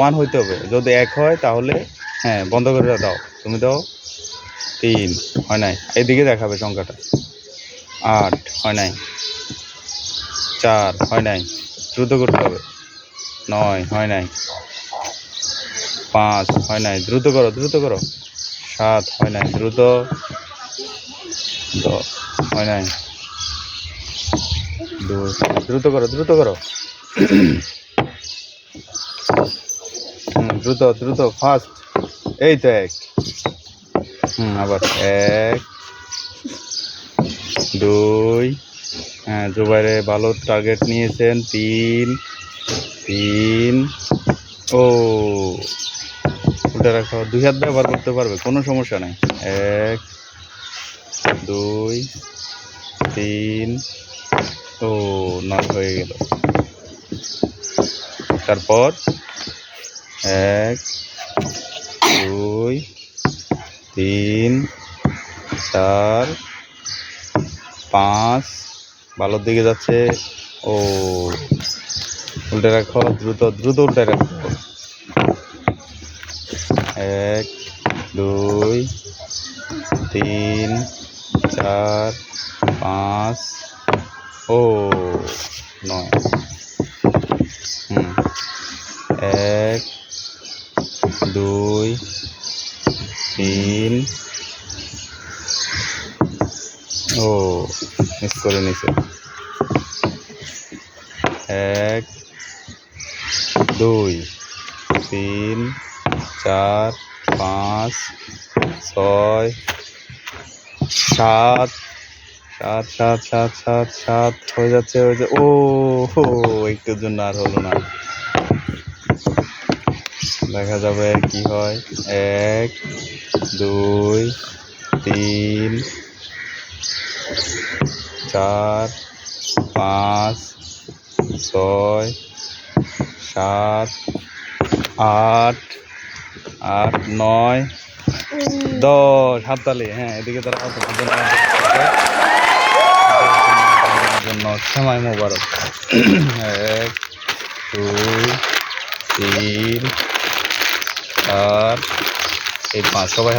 One হইতে হবে, যদি এক হয় তাহলে হ্যাঁ বন্ধ করে দাও, তুমি দাও। 3 হয় নাই, এদিকে দেখাবে সংখ্যাটা। 8 হয় নাই, 4 হয় নাই, দ্রুত করতে হবে। 9 হয় নাই, 5 হয় নাই, দ্রুত করো দ্রুত করো। 7 হয় নাই, দ্রুত। 10 হয় নাই, 2 দ্রুত করো দ্রুত করো। দ্রুত দ্রুত ফাস্ট। এই তো 1, আবার 1 2, হ্যাঁ জুবাইরে ভালো টার্গেট নিয়েছেন। 3 ও উল্টা রাখো, 2 হাত ব্যবহার করতে পারবে, কোনো সমস্যা নাই। 1 2 3 ও 9 হয়ে গেল। তারপর 1 2 3 4 5 ভালোর দিকে যাচ্ছে। ও উল্টে রাখো, দ্রুত দ্রুত উল্টে রাখো। 1 2 3 4 5 ও 9। 1 2 3 ও মিস করে নিছে। 1 2 3 4 5 6 7 7 7 7 7 7 হয়ে যাচ্ছে হয়ে যাচ্ছে। ও একটুর জন্য আর হলো না, দেখা যাবে কি হয়। 1 2 3 4 5 6 7 8 8 9 10 হাততালি। হ্যাঁ এদিকে তারা জন্য সেমাই মোবারক। 1 2 3 4 এই 5 সবাই